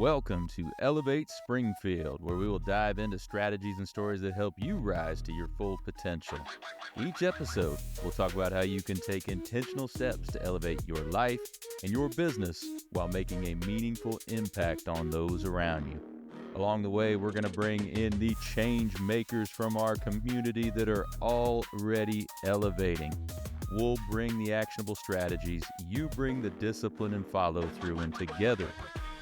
Welcome to Elevate Springfield, where we will dive into strategies and stories that help you rise to your full potential. Each episode, we'll talk about how you can take intentional steps to elevate your life and your business while making a meaningful impact on those around you. Along the way, we're going to bring in the change makers from our community that are already elevating. We'll bring the actionable strategies, you bring the discipline and follow through, and together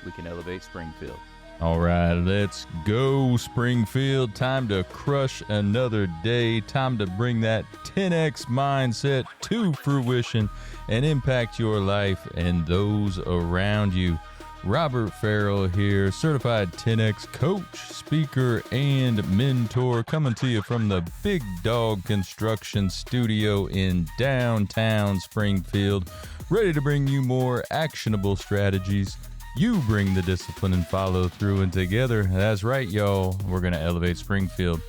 we can elevate Springfield. All right, let's go, Springfield. Time to crush another day. Time to bring that 10X mindset to fruition and impact your life and those around you. Robert Farrell here, certified 10X coach, speaker, and mentor, coming to you from the Big Dog Construction Studio in downtown Springfield, ready to bring you more actionable strategies. You bring the discipline and follow through, and together, that's right, y'all, we're going to elevate Springfield.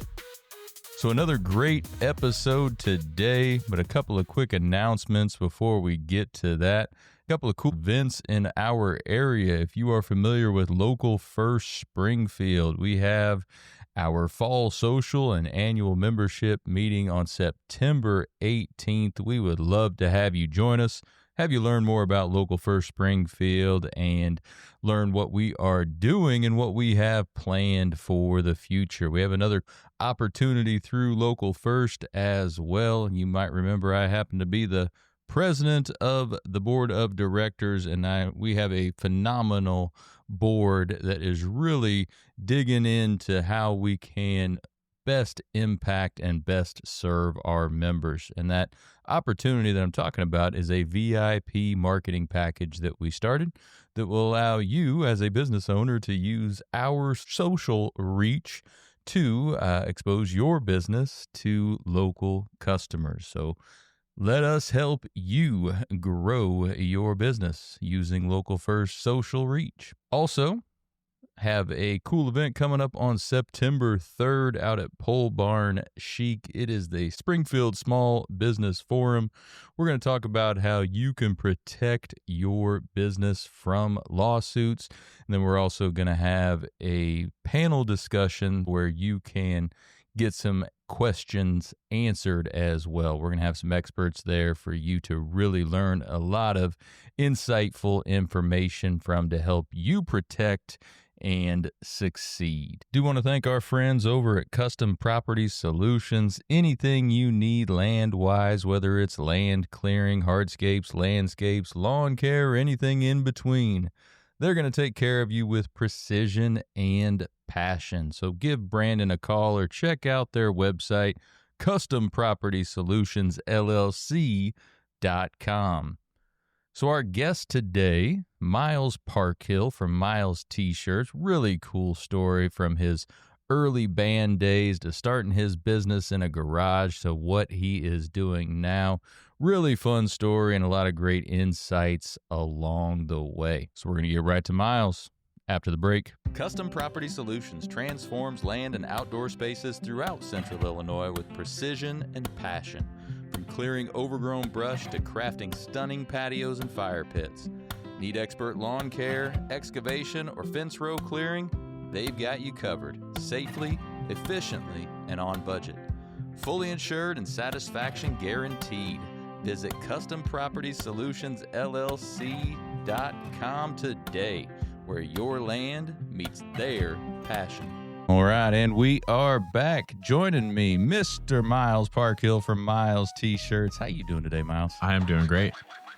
So another great episode today, but a couple of quick announcements before we get to that. A couple of cool events in our area. If you are familiar with Local First Springfield, we have our fall social and annual membership meeting on September 18th. We would love to have you join us, have you learn more about Local First Springfield, and learn what we are doing and what we have planned for the future. We have another opportunity through Local First as well. You might remember I happen to be the president of the board of directors, and we have a phenomenal board that is really digging into how we can best impact and best serve our members. And that opportunity that I'm talking about is a VIP marketing package that we started that will allow you as a business owner to use our social reach to expose your business to local customers. So let us help you grow your business using Local First social reach. Also, have a cool event coming up on September 3rd out at Pole Barn Chic. It is the Springfield Small Business Forum. We're going to talk about how you can protect your business from lawsuits. And then we're also going to have a panel discussion where you can get some questions answered as well. We're going to have some experts there for you to really learn a lot of insightful information from to help you protect and succeed. Do want to thank our friends over at Custom Property Solutions. Anything you need land-wise, whether it's land clearing, hardscapes, landscapes, lawn care, or anything in between, they're going to take care of you with precision and passion. So give Brandon a call or check out their website, custompropertysolutions.llc.com. So our guest today, Miles Parkhill from Miles T-Shirts. Really cool story from his early band days to starting his business in a garage to what he is doing now. Really fun story and a lot of great insights along the way. So we're going to get right to Miles after the break. Custom Property Solutions transforms land and outdoor spaces throughout Central Illinois with precision and passion. From clearing overgrown brush to crafting stunning patios and fire pits. Need expert lawn care, excavation, or fence row clearing? They've got you covered, safely, efficiently, and on budget. Fully insured and satisfaction guaranteed. Visit CustomPropertySolutionsLLC.com today, where your land meets their passion. All right, and we are back. Joining me, Mr. Miles Parkhill from Miles T-Shirts. How you doing today, Miles? I am doing great.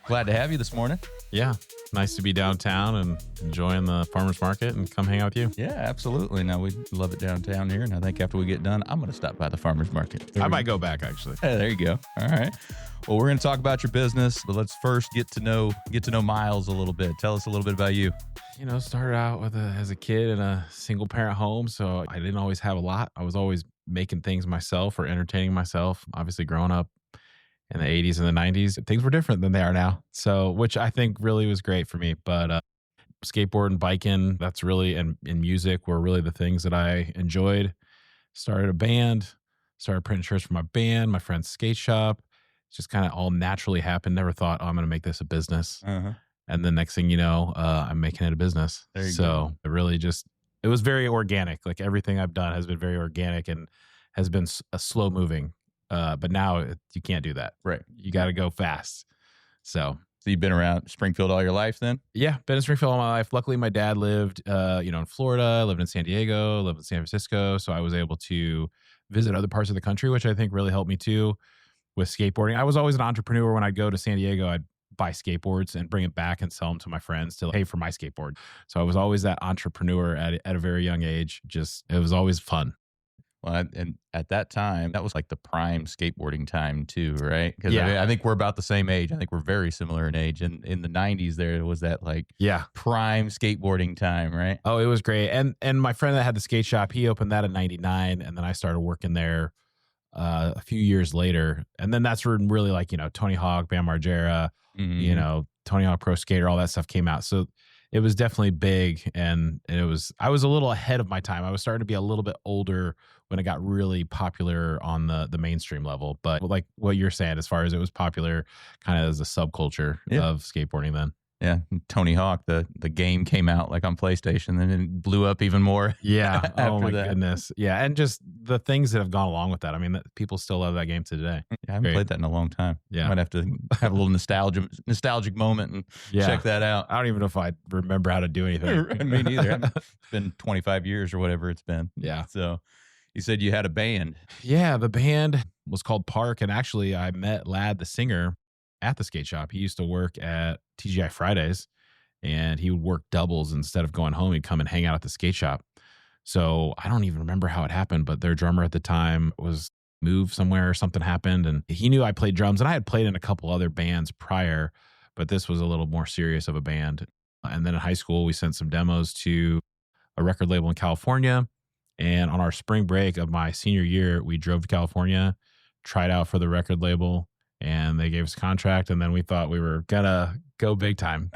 Glad to have you this morning. Yeah, nice to be downtown and enjoying the farmer's market and come hang out with you. Yeah, absolutely. Now, we love it downtown here, and I think after we get done, I'm going to stop by the farmer's market. I might go back, actually. Hey, there you go. All right. Well, we're going to talk about your business, but let's first get to know Miles a little bit. Tell us a little bit about you. You know, started out as a kid in a single parent home, so I didn't always have a lot. I was always making things myself or entertaining myself. Obviously, growing up in the 80s and the 90s, things were different than they are now. So, which I think really was great for me. But skateboard and biking, that's really, and music were really the things that I enjoyed. Started a band, started printing shirts for my band, my friend's skate shop. It's just kind of all naturally happened. Never thought, oh, I'm going to make this a business. Uh-huh. And the next thing you know, I'm making it a business. There you go. So it was very organic. Like everything I've done has been very organic and has been a slow moving. But now you can't do that. Right. You got to go fast. So So you've been around Springfield all your life then? yeah, been in Springfield all my life. Luckily, my dad lived, in Florida, lived in San Diego, lived in San Francisco. So I was able to visit other parts of the country, which I think really helped me too with skateboarding. I was always an entrepreneur. When I'd go to San Diego, I'd buy skateboards and bring it back and sell them to my friends to pay for my skateboard. So I was always that entrepreneur at a very young age. Just, it was always fun. Well, and at that time, that was like the prime skateboarding time too, right? Because Yeah. I think we're about the same age. I think we're very similar in age. And in the 90s, there was that like Yeah. prime skateboarding time, right? Oh, it was great. And my friend that had the skate shop, he opened that in 99. And then I started working there a few years later. And then that's when really like, Tony Hawk, Bam Margera, Mhm. Tony Hawk Pro Skater, all that stuff came out. So it was definitely big. And I was a little ahead of my time. I was starting to be a little bit older when it got really popular on the mainstream level. But like what you're saying, as far as it was popular kind of as a subculture Yeah. of skateboarding then. Yeah. Tony Hawk, the game came out like on PlayStation and then it blew up even more. Yeah. Oh after my that. goodness. Yeah. And just the things that have gone along with that. I mean, people still love that game to today. Yeah, I haven't Great. played that in a long time. Yeah. Might have to have a little nostalgic moment and Yeah. check that out. I don't even know if I remember how to do anything. Me neither. It's been 25 years or whatever it's been. Yeah. So you said you had a band. Yeah, the band was called Park, and actually, I met Lad, the singer, at the skate shop. He used to work at TGI Fridays, and he would work doubles instead of going home. He'd come and hang out at the skate shop. So I don't even remember how it happened, but their drummer at the time was moved somewhere or something happened, and he knew I played drums, and I had played in a couple other bands prior, but this was a little more serious of a band. And then in high school, we sent some demos to a record label in California. And on our spring break of my senior year, we drove to California, tried out for the record label, and they gave us a contract. And then we thought we were gonna go big time.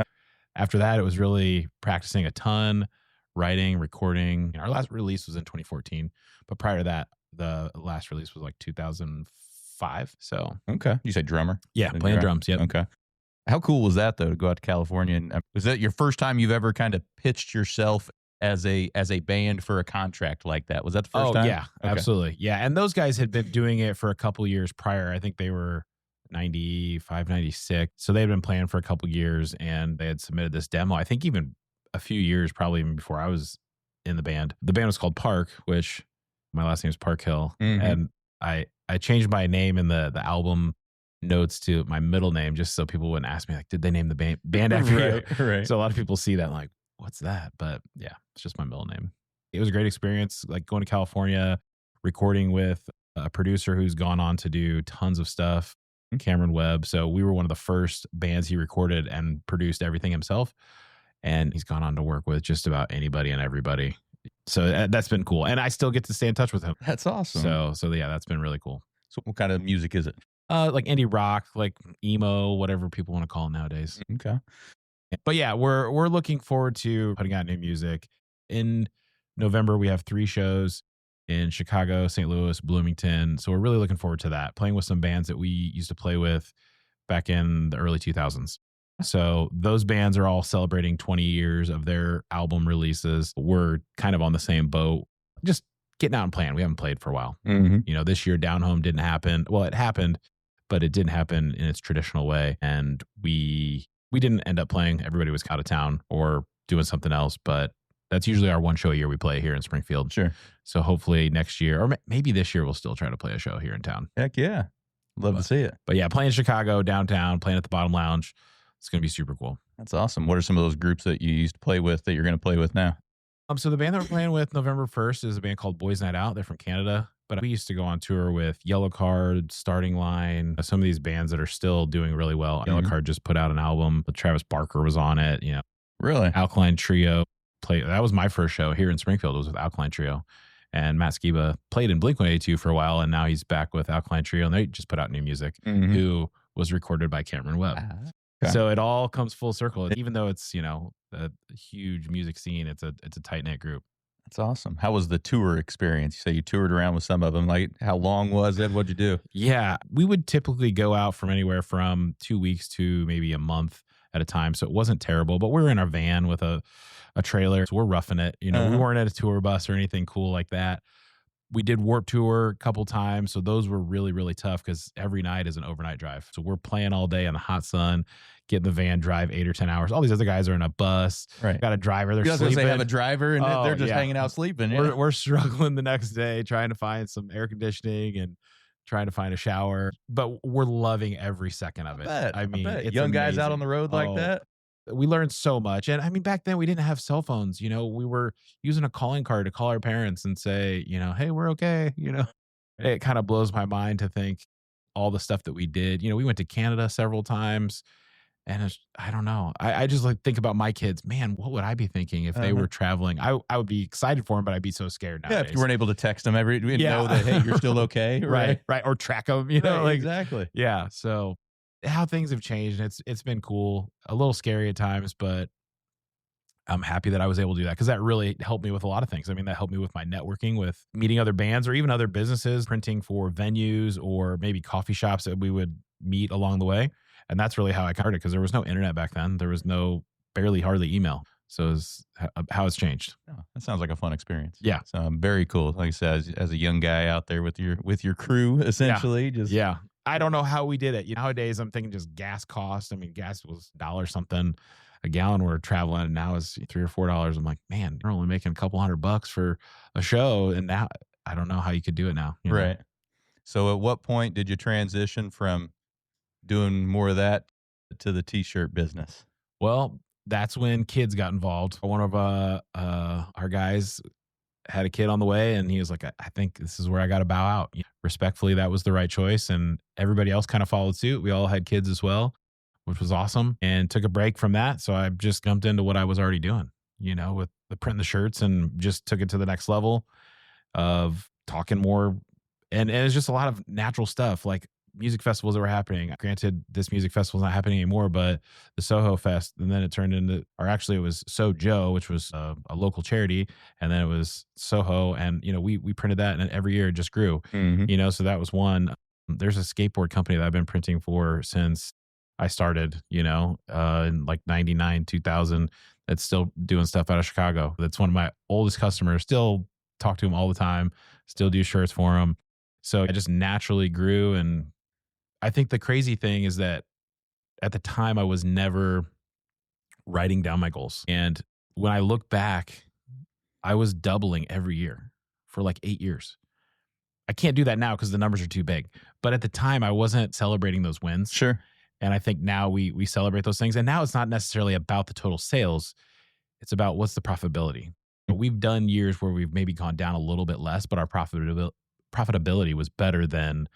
After that, it was really practicing a ton, writing, recording. Our last release was in 2014, but prior to that, the last release was like 2005. So Okay. You say drummer? yeah, playing drums. Yep. Okay. How cool was that though to go out to California? And was that your first time you've ever kind of pitched yourself as a band for a contract like that? Was that the first time? Yeah, Okay. absolutely. Yeah. And those guys had been doing it for a couple years prior. I think they were 95, 96. So they had been playing for a couple years and they had submitted this demo. I think even a few years, probably even before I was in the band. The band was called Park, which my last name is Parkhill. Mhm. And I changed my name in the album notes to my middle name just so people wouldn't ask me like, did they name the band after you? Right. So a lot of people see that like, what's that? But yeah, it's just my middle name. It was a great experience, like going to California, recording with a producer who's gone on to do tons of stuff, Cameron Webb. So we were one of the first bands he recorded and produced everything himself. And he's gone on to work with just about anybody and everybody. So that's been cool. And I still get to stay in touch with him. That's awesome. So yeah, that's been really cool. So what kind of music is it? Like indie rock, like emo, whatever people want to call it nowadays. Okay. But yeah, we're looking forward to putting out new music. In November, we have 3 shows in Chicago, St. Louis, Bloomington. So we're really looking forward to that. Playing with some bands that we used to play with back in the early 2000s. So those bands are all celebrating 20 years of their album releases. We're kind of on the same boat, just getting out and playing. We haven't played for a while. Mm-hmm. This year Down Home didn't happen. Well, it happened, but it didn't happen in its traditional way. And we didn't end up playing. Everybody was out of town or doing something else, but that's usually our one show a year we play here in Springfield. Sure. So hopefully next year, or maybe this year, we'll still try to play a show here in town. Heck yeah. Love to see it. But yeah, playing Chicago, downtown, playing at the Bottom Lounge. It's going to be super cool. That's awesome. What are some of those groups that you used to play with that you're going to play with now? So the band that we're playing with November 1st is a band called Boys Night Out. They're from Canada. But we used to go on tour with Yellow Card, Starting Line, some of these bands that are still doing really well. Yellow Card just put out an album. Travis Barker was on it. Really? Alkaline Trio played. That was my first show here in Springfield. It was with Alkaline Trio. And Matt Skiba played in Blink-182 for a while, and now he's back with Alkaline Trio, and they just put out new music, who was recorded by Cameron Webb. Okay. So it all comes full circle. Even though it's, a huge music scene, it's a tight-knit group. That's awesome. How was the tour experience? You say you toured around with some of them. Like, how long was it? What'd you do? Yeah, we would typically go out from anywhere from 2 weeks to maybe a month at a time. So it wasn't terrible, but we were in our van with a trailer. So we're roughing it. We Uh-huh. weren't at a tour bus or anything cool like that. We did Warp Tour a couple times. So those were really, really tough because every night is an overnight drive. So we're playing all day in the hot sun, get in the van, drive 8 or 10 hours. All these other guys are in a bus, Right. got a driver. They're You guys sleeping. they have a driver and Oh, they're just yeah. hanging out sleeping. Yeah. We're struggling the next day trying to find some air conditioning and trying to find a shower, but we're loving every second of it. I mean, bet. it's Young guys out amazing. on the road like Oh, that. we learned so much. And I mean, back then we didn't have cell phones. We were using a calling card to call our parents and say, hey, we're okay. It kind of blows my mind to think all the stuff that we did. We went to Canada several times. And I don't know. I just think about my kids. Man, what would I be thinking if they Uh-huh. were traveling? I would be excited for them, but I'd be so scared Yeah, nowadays. if you weren't able to text them Yeah. know that, hey, you're still okay. right. Or track them, Right, exactly. yeah. So how things have changed. It's been cool, a little scary at times, but I'm happy that I was able to do that because that really helped me with a lot of things. I mean, that helped me with my networking, with meeting other bands or even other businesses, printing for venues or maybe coffee shops that we would meet along the way. And that's really how I started because there was no internet back then. There was hardly email. So it's how it's changed. Oh, that sounds like a fun experience. Yeah. So very cool. Like I said, as a young guy out there with your crew, essentially, Yeah. I don't know how we did it. Nowadays I'm thinking just gas cost. I mean, gas was $1 something a gallon. We're traveling and now it's $3 or $4. I'm like, man, you're only making a couple $100 for a show. And now I don't know how you could do it now. Right. So at what point did you transition from doing more of that to the t-shirt business? Well, that's when kids got involved. One of our guys had a kid on the way, and he was like, I think this is where I got to bow out. Respectfully, that was the right choice. And everybody else kind of followed suit. We all had kids as well, which was awesome, and took a break from that. So I just jumped into what I was already doing, with the print the shirts and just took it to the next level of talking more. And it's just a lot of natural stuff like music festivals that were happening. Granted, this music festival is not happening anymore, but the Soho Fest, and then it turned into, or actually it was So Joe, which was a local charity, and then it was Soho, and we printed that, and every year it just grew. Mm-hmm. So that was one. There's a skateboard company that I've been printing for since I started, in like 99, 2000. That's still doing stuff out of Chicago. That's one of my oldest customers. Still talk to him all the time. Still do shirts for him. So I just naturally grew. And I think the crazy thing is that at the time I was never writing down my goals. And when I look back, I was doubling every year for like 8 years. I can't do that now because the numbers are too big. But at the time, I wasn't celebrating those wins. Sure. And I think now we celebrate those things. And now it's not necessarily about the total sales. It's about what's the profitability. But we've done years where we've maybe gone down a little bit less, but our profitability was better than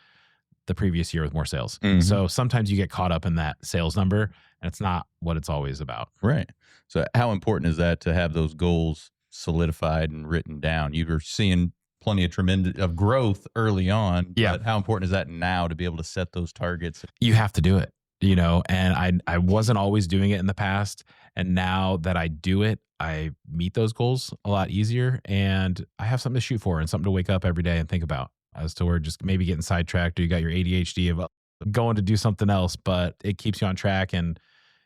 the previous year with more sales. Mhm. So sometimes you get caught up in that sales number, and it's not what it's always about. Right. So how important is that to have those goals solidified and written down? You were seeing plenty of tremendous of growth early on. Yeah. But how important is that now to be able to set those targets? You have to do it, and I wasn't always doing it in the past. And now that I do it, I meet those goals a lot easier, and I have something to shoot for and something to wake up every day and think about, as to where just maybe getting sidetracked or you got your ADHD of going to do something else, but it keeps you on track and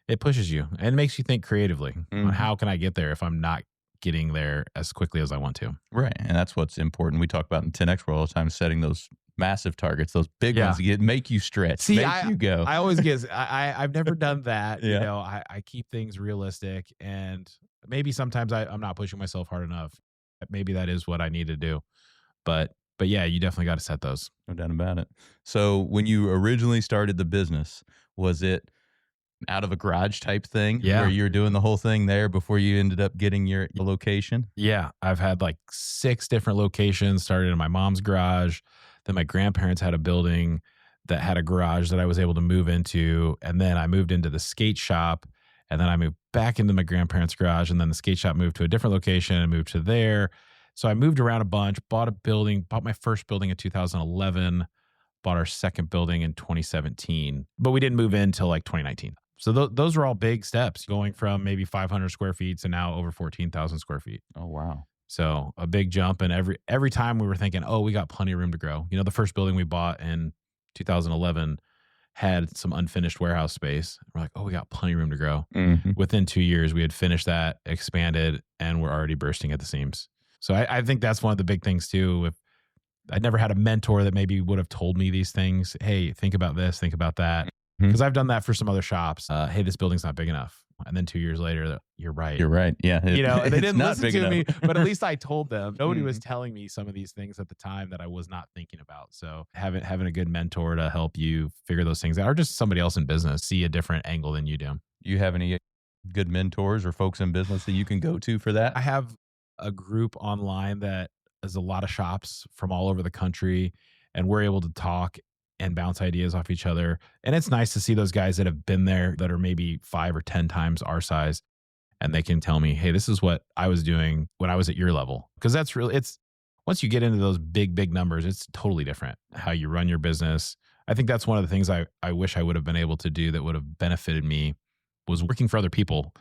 it pushes you and makes you think creatively on Mhm. how can I get there if I'm not getting there as quickly as I want to. Right. And that's what's important. We talk about in 10X World all the time, setting those massive targets, those big Yeah. ones that make you stretch, See, make you go. I always get, I've never done that. Yeah. I keep things realistic, and maybe sometimes I'm not pushing myself hard enough. Maybe that is what I need to do. But yeah, you definitely got to set those. No doubt about it. So when you originally started the business, was it out of a garage type thing Yeah. where you were doing the whole thing there before you ended up getting your location? Yeah, I've had like 6 different locations, started in my mom's garage. Then my grandparents had a building that had a garage that I was able to move into. And then I moved into the skate shop. And then I moved back into my grandparents' garage. And then the skate shop moved to a different location and moved to there. So I moved around a bunch, bought my first building in 2011, bought our second building in 2017. But we didn't move in until like 2019. So those were all big steps, going from maybe 500 square feet to now over 14,000 square feet. Oh, wow. So a big jump. And every time we were thinking, oh, we got plenty of room to grow. The first building we bought in 2011 had some unfinished warehouse space. We're like, oh, we got plenty of room to grow. Mm-hmm. Within 2 years, we had finished that, expanded, and we're already bursting at the seams. So I think that's one of the big things too. If I'd never had a mentor that maybe would have told me these things. Hey, think about this, think about that. Because I've done that for some other shops. Hey, this building's not big enough. And then 2 years later, you're right. You're right. Yeah. And they didn't listen to enough. me, but at least I told them. Nobody was telling me some of these things at the time that I was not thinking about. So having a good mentor to help you figure those things out, or just somebody else in business see a different angle than you do. You have any good mentors or folks in business that you can go to for that? I have a group online that is a lot of shops from all over the country, and we're able to talk and bounce ideas off each other. And it's nice to see those guys that have been there that are maybe 5 or 10 times our size. And they can tell me, hey, this is what I was doing when I was at your level. Because that's really, once you get into those big numbers, it's totally different how you run your business. I think that's one of the things I wish I would have been able to do that would have benefited me was working for other people.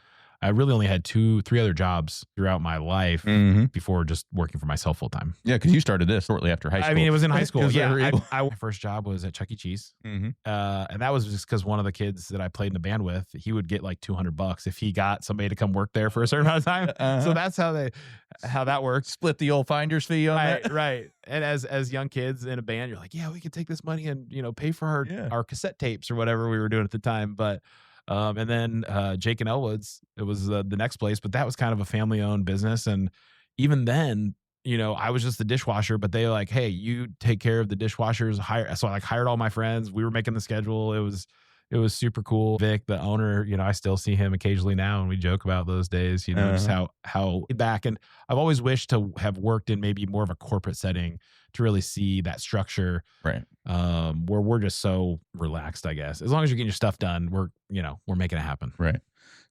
I really only had 2-3 other jobs throughout my life before just working for myself full time. Yeah, because you started this shortly after high school. I mean, it was in high school. Yeah, my first job was at Chuck E. Cheese, and that was just because one of the kids that I played in the band with, he would get like $200 if he got somebody to come work there for a certain amount of time. So that's how that worked. Split the old finder's fee on that. Right. And as young kids in a band, you're like, yeah, we could take this money and pay for our cassette tapes or whatever we were doing at the time, but. And then Jake and Elwood's, it was the next place, but that was kind of a family-owned business. And even then, I was just the dishwasher, but they were like, hey, you take care of the dishwashers. So I hired all my friends. We were making the schedule. It was super cool. Vic, the owner, I still see him occasionally now, and we joke about those days, just how back. And I've always wished to have worked in maybe more of a corporate setting to really see that structure, right? Where we're just so relaxed, I guess. As long as you're getting your stuff done, we're making it happen. Right.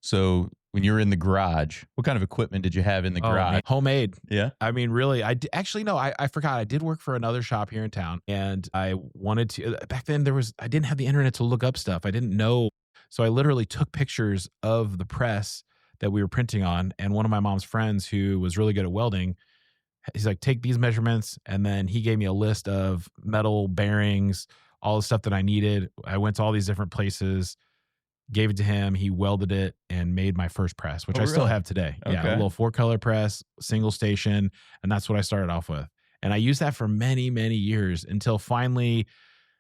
So when you were in the garage, what kind of equipment did you have in the garage? Man. Homemade. Yeah. I mean, really, I forgot. I did work for another shop here in town, and I wanted to, back then I didn't have the internet to look up stuff. I didn't know. So I literally took pictures of the press that we were printing on. And one of my mom's friends who was really good at welding, he's like, take these measurements. And then he gave me a list of metal bearings, all the stuff that I needed. I went to all these different places, gave it to him. He welded it and made my first press, which I still have today. Okay. Yeah, a little 4-color press, single station. And that's what I started off with. And I used that for many, many years until finally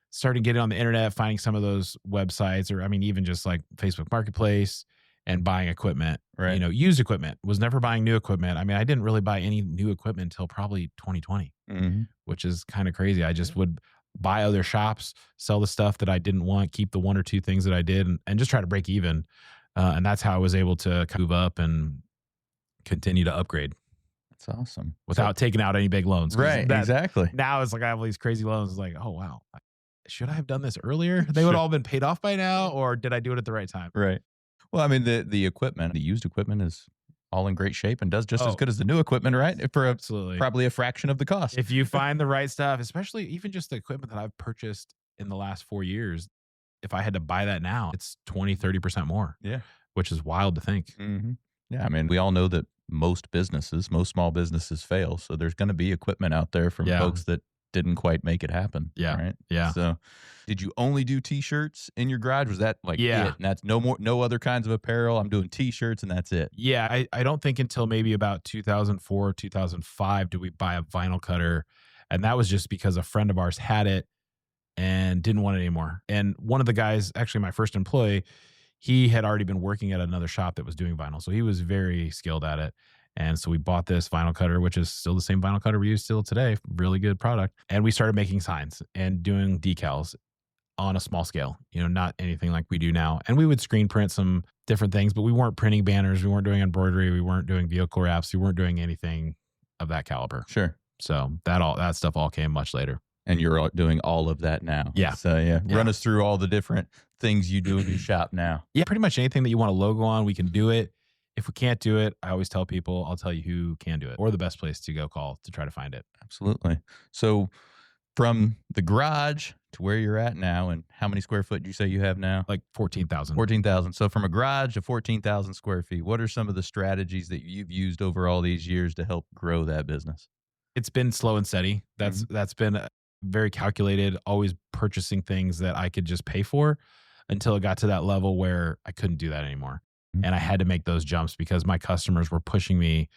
started getting on the internet, finding some of those websites, or even just like Facebook Marketplace, and buying equipment, right? Used equipment. Was never buying new equipment. I didn't really buy any new equipment until probably 2020, which is kind of crazy. I just would buy other shops, sell the stuff that I didn't want, keep the 1 or 2 things that I did, and just try to break even. And that's how I was able to move up and continue to upgrade. That's awesome. Without taking out any big loans. Right, exactly. Now it's like I have all these crazy loans. It's like, oh, wow. Should I have done this earlier? They would all been paid off by now, or did I do it at the right time? Right. Well, the equipment, the used equipment is all in great shape and does just as good as the new equipment, right? For probably a fraction of the cost. If you find the right stuff, especially even just the equipment that I've purchased in the last 4 years, if I had to buy that now, it's 20-30% more. Yeah. Which is wild to think. Yeah. We all know that most small businesses fail. So there's going to be equipment out there from folks that didn't quite make it happen. Yeah. Right. Yeah. So did you only do t-shirts in your garage? Was that like, it? And that's no other kinds of apparel. I'm doing t-shirts and that's it. Yeah. I don't think until maybe about 2004, 2005, did we buy a vinyl cutter. And that was just because a friend of ours had it and didn't want it anymore. And one of the guys, actually my first employee, he had already been working at another shop that was doing vinyl. So he was very skilled at it. And so we bought this vinyl cutter, which is still the same vinyl cutter we use still today. Really good product. And we started making signs and doing decals on a small scale, not anything like we do now. And we would screen print some different things, but we weren't printing banners. We weren't doing embroidery. We weren't doing vehicle wraps. We weren't doing anything of that caliber. Sure. So that stuff all came much later. And you're doing all of that now. Yeah. So run us through all the different things you do in your shop now. Yeah. Pretty much anything that you want a logo on, we can do it. If we can't do it, I always tell people, I'll tell you who can do it or the best place to go call to try to find it. Absolutely. So from the garage to where you're at now, and how many square foot do you say you have now? Like 14,000. 14,000. So from a garage to 14,000 square feet, what are some of the strategies that you've used over all these years to help grow that business? It's been slow and steady. That's been very calculated, always purchasing things that I could just pay for until it got to that level where I couldn't do that anymore. And I had to make those jumps because my customers were pushing me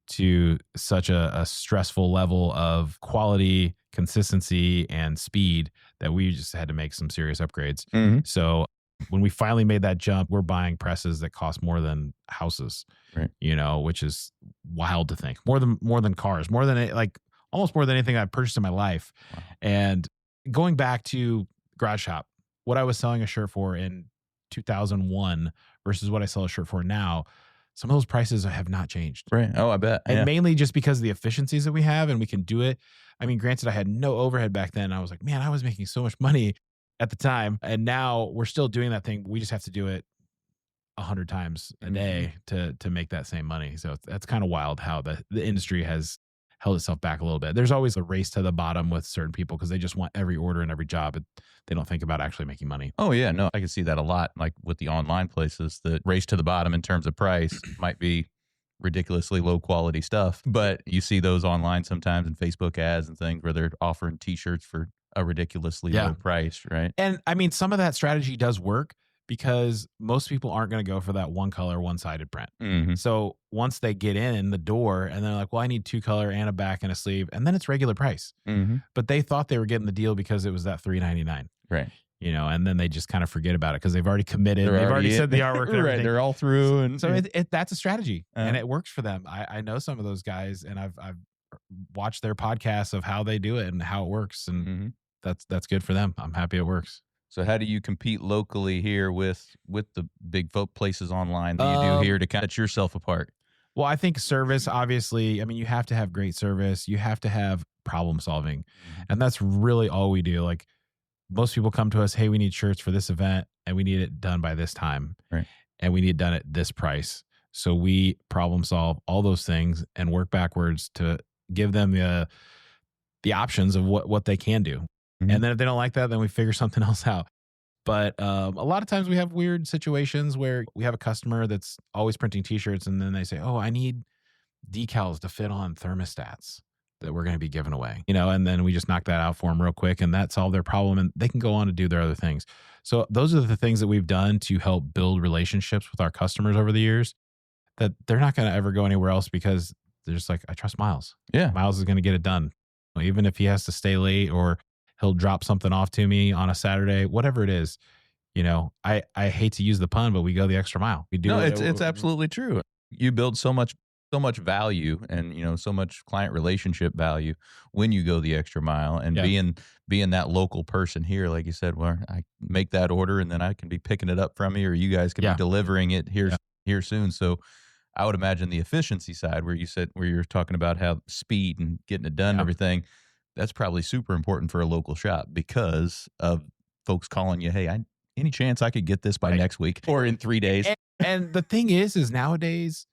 to such a stressful level of quality, consistency, and speed that we just had to make some serious upgrades. Mm-hmm. So when we finally made that jump, we're buying presses that cost more than houses, Right. which is wild to think. More than cars, almost more than anything I've purchased in my life. Wow. And going back to Garage Shop, what I was selling a shirt for in 2001 versus what I sell a shirt for now, some of those prices have not changed. Right. Oh, I bet. And mainly just because of the efficiencies that we have and we can do it. I mean, granted, I had no overhead back then. I was like, man, I was making so much money at the time. And now we're still doing that thing. We just have to do it 100 times a day to make that same money. So that's kind of wild how the industry has held itself back a little bit. There's always a race to the bottom with certain people because they just want every order and every job. They don't think about actually making money. Oh, yeah. No, I can see that a lot. Like with the online places, the race to the bottom in terms of price might be ridiculously low quality stuff. But you see those online sometimes in Facebook ads and things where they're offering T-shirts for a ridiculously low price, right? And I mean, some of that strategy does work because most people aren't going to go for that one color, one-sided print. Mm-hmm. So once they get in the door and they're like, well, I need 2 color and a back and a sleeve, and then it's regular price. Mm-hmm. But they thought they were getting the deal because it was that $3.99. Right. And then they just kind of forget about it because they've already committed. They've already said the artwork and everything. Right, they're all through. And so that's a strategy and it works for them. I know some of those guys and I've watched their podcasts of how they do it and how it works. And that's good for them. I'm happy it works. So how do you compete locally here with the big places online that you do here to kind of set yourself apart? Well, I think service, obviously, I mean, you have to have great service. You have to have problem solving. And that's really all we do. Like most people come to us, hey, we need shirts for this event and we need it done by this time. Right. And we need it done at this price. So we problem solve all those things and work backwards to give them the options of what they can do. And then if they don't like that, then we figure something else out. But a lot of times we have weird situations where we have a customer that's always printing T-shirts and then they say, oh, I need decals to fit on thermostats that we're going to be giving away, and then we just knock that out for them real quick and that solved their problem and they can go on to do their other things. So those are the things that we've done to help build relationships with our customers over the years that they're not going to ever go anywhere else because they're just like, I trust Miles. Yeah. Miles is going to get it done. Even if he has to stay late or he'll drop something off to me on a Saturday, whatever it is. I hate to use the pun, but we go the extra mile. We do. No, it's absolutely true. You build so much value and so much client relationship value when you go the extra mile and being that local person here, like you said, where I make that order and then I can be picking it up from you, or you guys can be delivering it here soon. So I would imagine the efficiency side where you're talking about how speed and getting it done and everything. That's probably super important for a local shop because of folks calling you, hey, any chance I could get this by next week or in 3 days? And the thing is nowadays,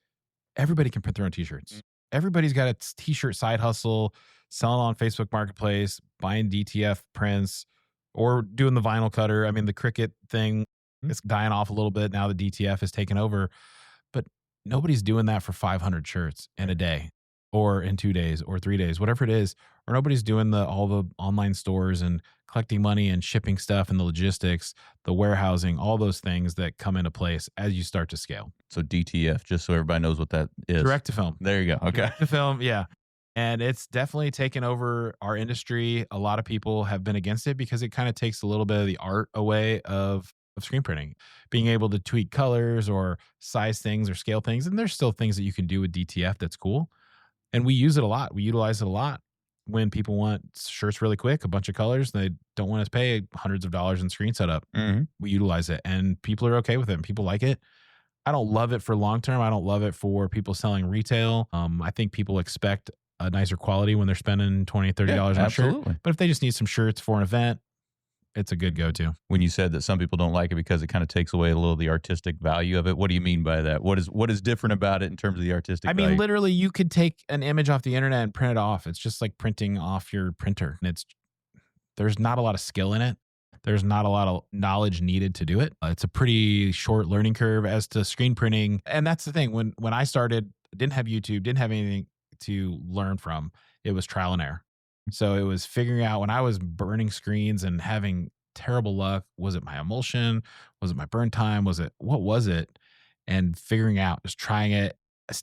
everybody can print their own T-shirts. Everybody's got a T-shirt side hustle, selling on Facebook Marketplace, buying DTF prints, or doing the vinyl cutter. I mean, the Cricut thing is dying off a little bit now. The DTF has taken over. But nobody's doing that for 500 shirts in a day or in 2 days or 3 days, whatever it is. Or nobody's doing all the online stores and collecting money and shipping stuff and the logistics, the warehousing, all those things that come into place as you start to scale. So DTF, just so everybody knows what that is. Direct to film. There you go. Okay. Direct to film, yeah. And it's definitely taken over our industry. A lot of people have been against it because it kind of takes a little bit of the art away of screen printing, being able to tweak colors or size things or scale things. And there's still things that you can do with DTF that's cool. And we use it a lot. We utilize it a lot when people want shirts really quick, a bunch of colors. They don't want to pay hundreds of dollars in screen setup. We utilize it and people are okay with it and people like it. I don't love it for long term. I don't love it for people selling retail. I think people expect a nicer quality when they're spending $20, $30 on a shirt. But if they just need some shirts for an event, it's a good go-to. When you said that some people don't like it because it kind of takes away a little of the artistic value of it, what do you mean by that? What is different about it in terms of the artistic value? I mean, literally, you could take an image off the internet and print it off. It's just like printing off your printer. And there's not a lot of skill in it. There's not a lot of knowledge needed to do it. It's a pretty short learning curve as to screen printing. And that's the thing. When I started, didn't have YouTube, didn't have anything to learn from. It was trial and error. So it was figuring out when I was burning screens and having terrible luck, was it my emulsion? Was it my burn time? What was it? And figuring out, just trying it,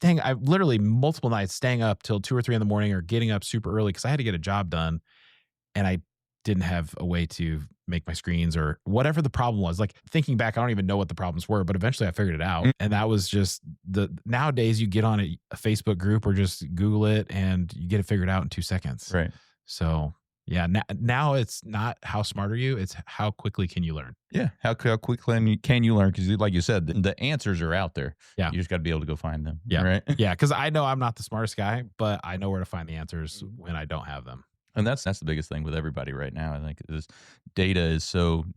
I literally multiple nights staying up till 2 or 3 in the morning or getting up super early because I had to get a job done and I didn't have a way to make my screens or whatever the problem was. Like thinking back, I don't even know what the problems were, but eventually I figured it out. And that was just nowadays you get on a Facebook group or just Google it and you get it figured out in 2 seconds. Right. So yeah, now it's not how smart are you, it's how quickly can you learn. Yeah. How quickly can you learn? Because like you said, the answers are out there. Yeah. You just got to be able to go find them. Yeah. Right. Yeah. Because I know I'm not the smartest guy, but I know where to find the answers when I don't have them. And that's the biggest thing with everybody right now. I think is data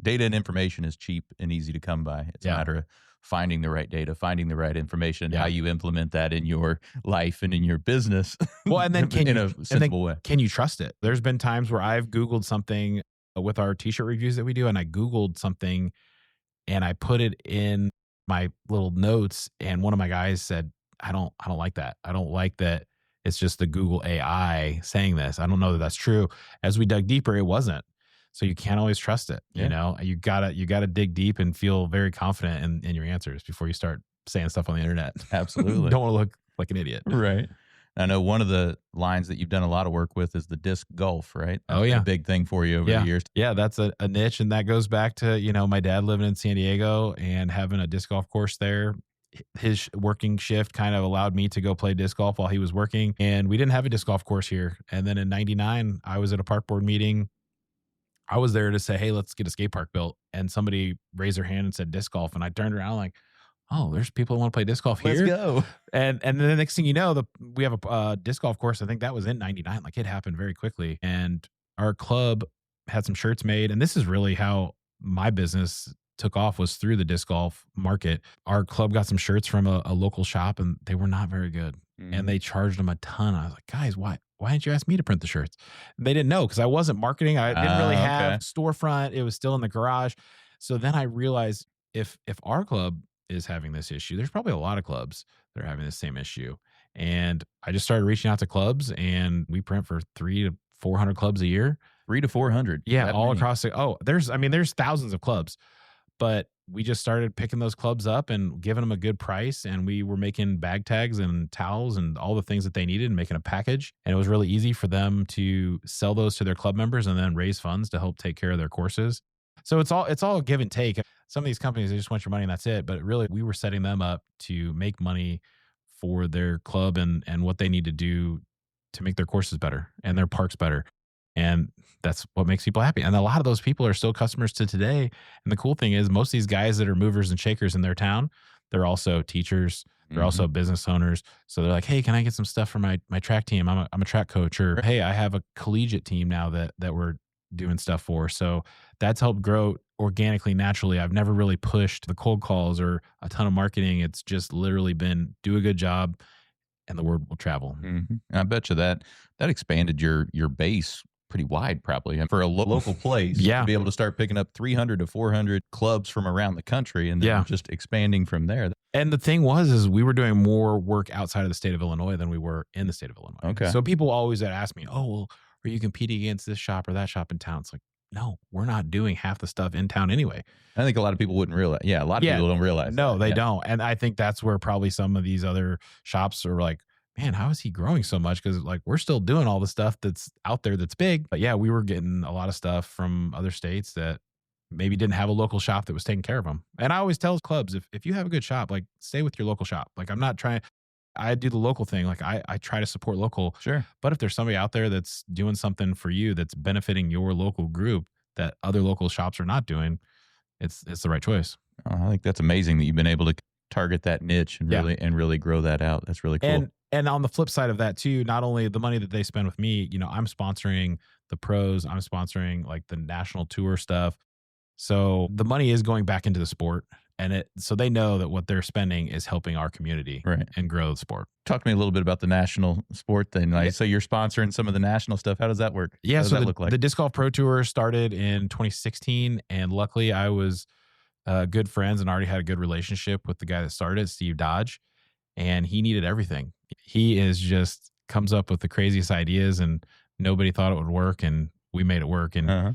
and information is cheap and easy to come by. It's a matter of finding the right data, finding the right information, how you implement that in your life and in your business. Well, and then in a sensible way. Can you trust it? There's been times where I've Googled something with our t-shirt reviews that we do, and I Googled something and I put it in my little notes, and one of my guys said, I don't like that. I don't like that it's just the Google AI saying this. I don't know that that's true. As we dug deeper, it wasn't. So you can't always trust it. You know, you gotta dig deep and feel very confident in your answers before you start saying stuff on the internet. Absolutely. Don't want to look like an idiot. Right. I know one of the lines that you've done a lot of work with is the disc golf, right? That's been a big thing for you over the years. Yeah, that's a niche. And that goes back to, my dad living in San Diego and having a disc golf course there. His working shift kind of allowed me to go play disc golf while he was working. And we didn't have a disc golf course here. And then in 99, I was at a park board meeting. I was there to say, hey, let's get a skate park built. And somebody raised their hand and said disc golf. And I turned around like, oh, there's people who want to play disc golf here. Let's go. And then the next thing you know, we have a disc golf course. I think that was in 99. Like it happened very quickly. And our club had some shirts made. And this is really how my business took off, was through the disc golf market. Our club got some shirts from a local shop and they were not very good. And they charged them a ton. I was like, guys, why didn't you ask me to print the shirts? And they didn't know because I wasn't marketing. I didn't really have storefront. It was still in the garage. So then I realized if our club is having this issue, there's probably a lot of clubs that are having the same issue. And I just started reaching out to clubs, and we print for 300 to 400 clubs a year. 300 to 400. Yeah, all across there's thousands of clubs, but we just started picking those clubs up and giving them a good price. And we were making bag tags and towels and all the things that they needed and making a package. And it was really easy for them to sell those to their club members and then raise funds to help take care of their courses. So it's all give and take. Some of these companies, they just want your money and that's it. But really, we were setting them up to make money for their club and what they need to do to make their courses better and their parks better. And that's what makes people happy. And a lot of those people are still customers to today. And the cool thing is most of these guys that are movers and shakers in their town, they're also teachers. They're also business owners. So they're like, hey, can I get some stuff for my track team? I'm a track coach. Or, hey, I have a collegiate team now that we're doing stuff for. So that's helped grow organically, naturally. I've never really pushed the cold calls or a ton of marketing. It's just literally been do a good job and the word will travel. And I bet you that expanded your base pretty wide, probably, and for a local place to be able to start picking up 300 to 400 clubs from around the country and then just expanding from there. And the thing is we were doing more work outside of the state of Illinois than we were in the state of Illinois. Okay. So people always ask me, oh, well, are you competing against this shop or that shop in town? It's like, no, we're not doing half the stuff in town anyway. I think a lot of people wouldn't realize. Yeah, a lot of people don't realize. No, they don't. And I think that's where probably some of these other shops are like, man, how is he growing so much? Because like we're still doing all the stuff that's out there that's big. But yeah, we were getting a lot of stuff from other states that maybe didn't have a local shop that was taking care of them. And I always tell clubs, if you have a good shop, like stay with your local shop. Like I do the local thing. Like I try to support local. Sure. But if there's somebody out there that's doing something for you that's benefiting your local group that other local shops are not doing, it's the right choice. I think that's amazing that you've been able to target that niche and really grow that out. That's really cool. And on the flip side of that too, not only the money that they spend with me, I'm sponsoring the pros, I'm sponsoring like the national tour stuff. So the money is going back into the sport, and so they know that what they're spending is helping our community and grow the sport. Talk to me a little bit about the national sport thing. So you're sponsoring some of the national stuff. How does that work? Yeah. So the Disc Golf Pro Tour started in 2016, and luckily I was good friends and already had a good relationship with the guy that started, Steve Dodge, and he needed everything. He is just comes up with the craziest ideas and Nobody thought it would work, and we made it work. And Uh-huh.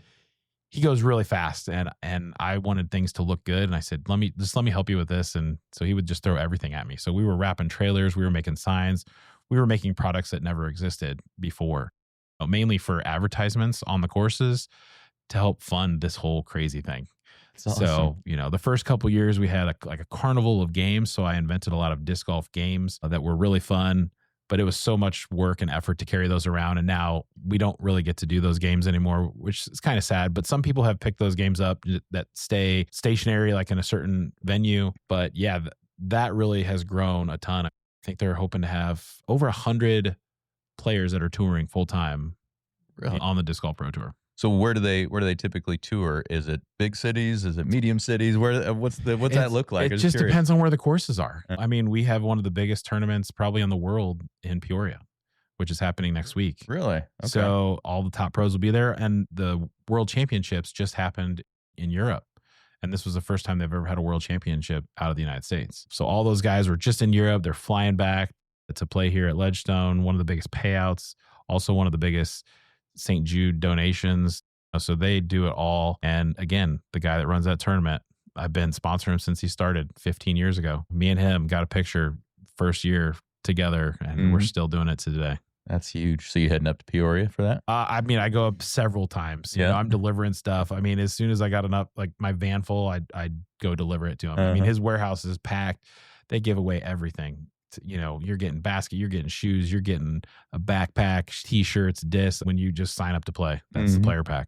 he goes really fast, and I wanted things to look good, and I said, let me help you with this. And so he would just throw everything at me. So we were wrapping trailers, we were making signs, we were making products that never existed before, mainly for advertisements on the courses to help fund this whole crazy thing. It's awesome. So, the first couple years we had like a carnival of games. So I invented a lot of disc golf games that were really fun, but it was so much work and effort to carry those around. And now we don't really get to do those games anymore, which is kind of sad. But some people have picked those games up that stay stationary, like in a certain venue. But yeah, that really has grown a ton. I think they're hoping to have over 100 players that are touring full time Really? on the Disc Golf Pro Tour. So where do they typically tour? Is it big cities? Is it medium cities? What's that look like? It just depends on where the courses are. I mean, we have one of the biggest tournaments probably in the world in Peoria, which is happening next week. Really? Okay. So all the top pros will be there, and the World Championships just happened in Europe. And this was the first time they've ever had a world championship out of the United States. So all those guys were just in Europe. They're flying back to play here at Ledgestone, one of the biggest payouts, also one of the biggest St. Jude donations. So they do it all. And again, the guy that runs that tournament, I've been sponsoring him since he started 15 years ago. Me and him got a picture first year together, and we're still doing it to today. That's huge. So you heading up to Peoria for that? I mean, I go up several times. You know, I'm delivering stuff. I mean, as soon as I got enough, like my van full, I'd go deliver it to him. I mean, his warehouse is packed. They give away everything. You're getting basket, you're getting shoes, you're getting a backpack, t-shirts, discs when you just sign up to play. That's the player pack.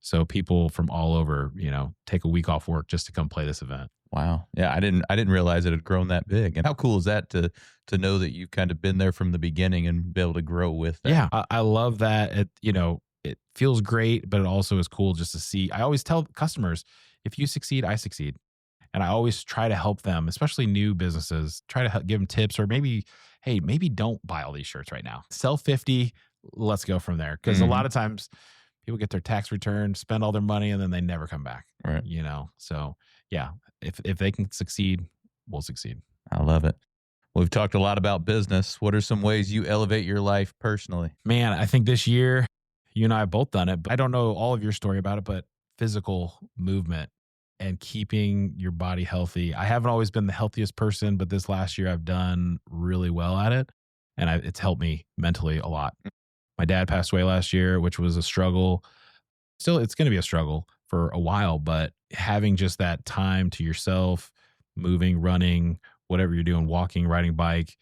So people from all over, take a week off work just to come play this event. Wow. Yeah, I didn't realize it had grown that big. And how cool is that to know that you've kind of been there from the beginning and be able to grow with that? Yeah, I love that. It feels great, but it also is cool just to see. I always tell customers, if you succeed, I succeed. And I always try to help them, especially new businesses, try to give them tips, or maybe don't buy all these shirts right now. Sell 50, let's go from there. Because a lot of times people get their tax return, spend all their money, and then they never come back. Right. So yeah, if they can succeed, we'll succeed. I love it. Well, we've talked a lot about business. What are some ways you elevate your life personally? Man, I think this year, you and I have both done it, but I don't know all of your story about it, but physical movement and keeping your body healthy. I haven't always been the healthiest person, but this last year I've done really well at it. And it's helped me mentally a lot. My dad passed away last year, which was a struggle. Still, it's going to be a struggle for a while, but having just that time to yourself, moving, running, whatever you're doing, walking, riding bike,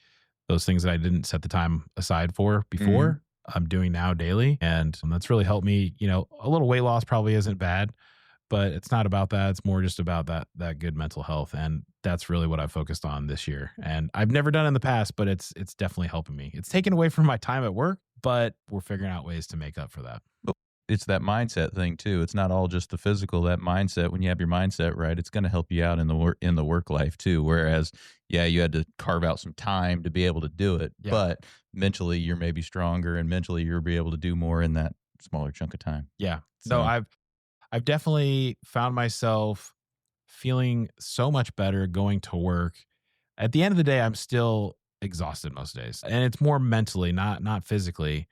those things that I didn't set the time aside for before, I'm doing now daily. And that's really helped me. A little weight loss probably isn't bad, but it's not about that. It's more just about that good mental health. And that's really what I've focused on this year. And I've never done in the past, but it's definitely helping me. It's taken away from my time at work, but we're figuring out ways to make up for that. It's that mindset thing too. It's not all just the physical, that mindset. When you have your mindset right, it's going to help you out in the work life too. Whereas, you had to carve out some time to be able to do it, but mentally you're maybe stronger, and mentally you'll be able to do more in that smaller chunk of time. Yeah. So I've definitely found myself feeling so much better going to work. At the end of the day, I'm still exhausted most days, and it's more mentally, not physically,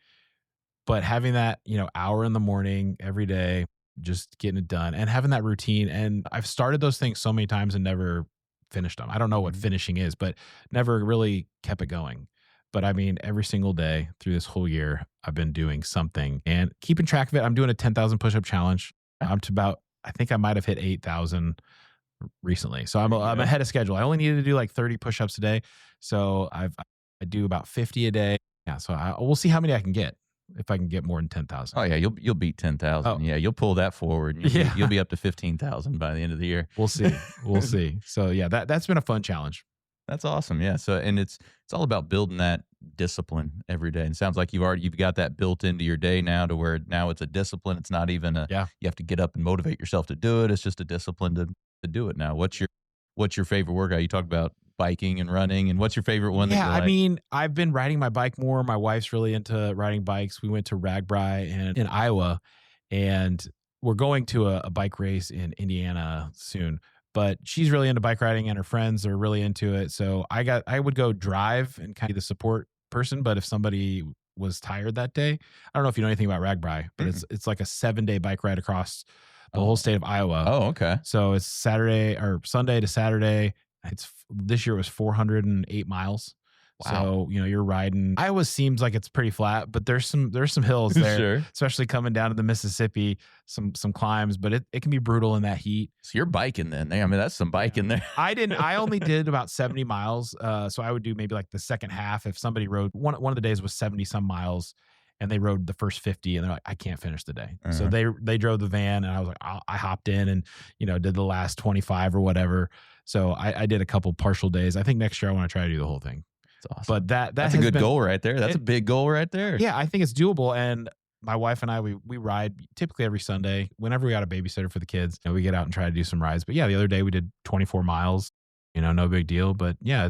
but having that, hour in the morning every day, just getting it done and having that routine. And I've started those things so many times and never finished them. I don't know what finishing is, but never really kept it going. But I mean, every single day through this whole year, I've been doing something and keeping track of it. I'm doing a 10,000 push-up challenge. I'm to about, I think I might have hit 8,000 recently. So I'm ahead of schedule. I only needed to do like 30 push-ups a day. So I do about 50 a day. Yeah. So we'll see how many I can get. If I can get more than 10,000. Oh yeah, you'll beat 10,000. Oh. Yeah, you'll pull that forward. You'll be up to 15,000 by the end of the year. We'll see. We'll see. So yeah, that's been a fun challenge. That's awesome. Yeah. So, and it's all about building that discipline every day. And it sounds like you've got that built into your day now, to where now it's a discipline. It's not even you have to get up and motivate yourself to do it. It's just a discipline to do it now. What's your favorite workout? You talk about biking and running, and what's your favorite one? I mean, I've been riding my bike more. My wife's really into riding bikes. We went to Ragbri in Iowa, and we're going to a bike race in Indiana soon. But she's really into bike riding, and her friends are really into it. So I would go drive and kind of be the support person. But if somebody was tired that day. I don't know if you know anything about Ragbri, but it's like a 7-day bike ride across the whole state of Iowa. Oh, okay. So it's Saturday or Sunday to Saturday. This year was 408 miles. Wow. So, you're riding. Iowa seems like it's pretty flat, but there's some hills there, Sure. especially coming down to the Mississippi, some climbs, but it can be brutal in that heat. So you're biking then. I mean, that's some biking there. I only did about 70 miles. So I would do maybe like the second half. If somebody rode one of the days was 70 some miles and they rode the first 50 and they're like, I can't finish the day. So they drove the van and I was like, I hopped in and, did the last 25 or whatever. So I did a couple partial days. I think next year I want to try to do the whole thing. Awesome. But that's a good goal right there. That's a big goal right there. Yeah, I think it's doable. And my wife and I, we ride typically every Sunday. Whenever we got a babysitter for the kids, we get out and try to do some rides. But yeah, the other day we did 24 miles. No big deal. But yeah,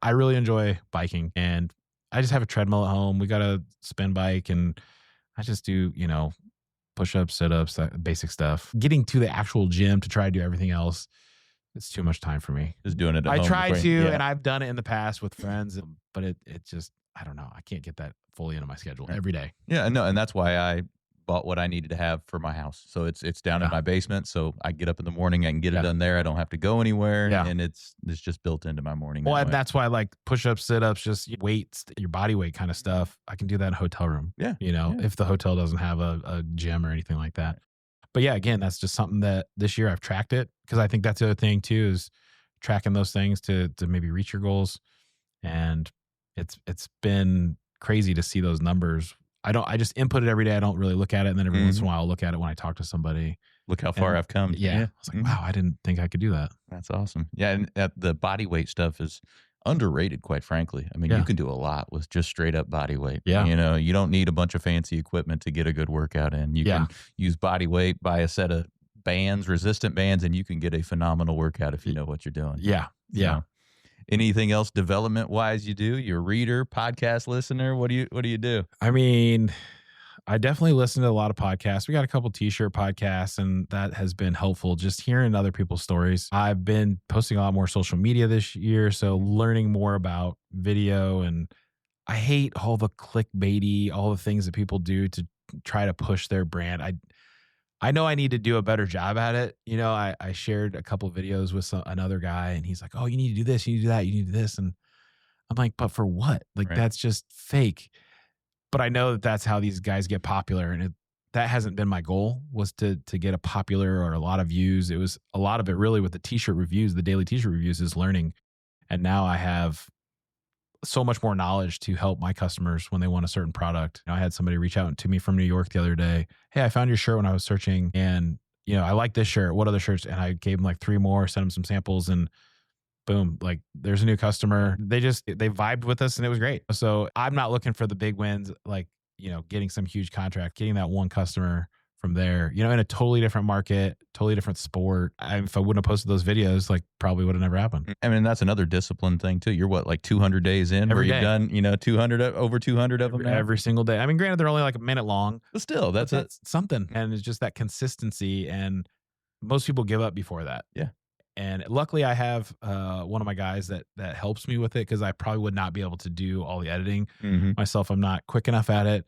I really enjoy biking, and I just have a treadmill at home. We got a spin bike, and I just do push-ups, sit-ups, that basic stuff. Getting to the actual gym to try to do everything else, it's too much time for me. Just doing it at I home try to, and I've done it in the past with friends, but it just, I don't know. I can't get that fully into my schedule every day. Yeah, no, and that's why I bought what I needed to have for my house. So it's down in my basement, so I get up in the morning, I can get it done there. I don't have to go anywhere, and it's just built into my morning. Well, and that's why I like push-ups, sit-ups, just weights, your body weight kind of stuff. I can do that in a hotel room. Yeah. If the hotel doesn't have a gym or anything like that. But yeah, again, that's just something that this year I've tracked it, because I think that's the other thing too, is tracking those things to maybe reach your goals. And it's been crazy to see those numbers. I just input it every day. I don't really look at it. And then every once in a while I'll look at it when I talk to somebody. Look how far I've come. Yeah. I was like, wow, I didn't think I could do that. That's awesome. Yeah. And the body weight stuff is underrated, quite frankly. I mean, you can do a lot with just straight up body weight. Yeah. You don't need a bunch of fancy equipment to get a good workout in. You can use body weight, buy a set of bands, resistant bands, and you can get a phenomenal workout if you know what you're doing. Yeah. Yeah. So, anything else development wise you do? You're a reader, podcast listener. What do you do? I mean, I definitely listen to a lot of podcasts. We got a couple t-shirt podcasts, and that has been helpful, just hearing other people's stories. I've been posting a lot more social media this year, so learning more about video. And I hate all the clickbaity, all the things that people do to try to push their brand. I know I need to do a better job at it. I shared a couple of videos with another guy, and he's like, oh, you need to do this, you need to do that, you need to do this. And I'm like, but for what? Like, that's just fake. But I know that that's how these guys get popular. And that hasn't been my goal, was to get a popular or a lot of views. It was a lot of it really with the t-shirt reviews, the daily t-shirt reviews, is learning. And now I have so much more knowledge to help my customers when they want a certain product. I had somebody reach out to me from New York the other day. Hey, I found your shirt when I was searching, and I like this shirt. What other shirts? And I gave them like 3 more, sent them some samples, and boom, like there's a new customer. They vibed with us, and it was great. So I'm not looking for the big wins, like, getting some huge contract, getting that one customer from there, in a totally different market, totally different sport. If I wouldn't have posted those videos, like, probably would have never happened. I mean, that's another discipline thing too. You're what, like 200 days in, every where day. You've done, 200, over 200 of them now? Every single day. I mean, granted, they're only like a minute long, but still, that's something. And it's just that consistency. And most people give up before that. Yeah. And luckily I have one of my guys that helps me with it, because I probably would not be able to do all the editing myself. I'm not quick enough at it.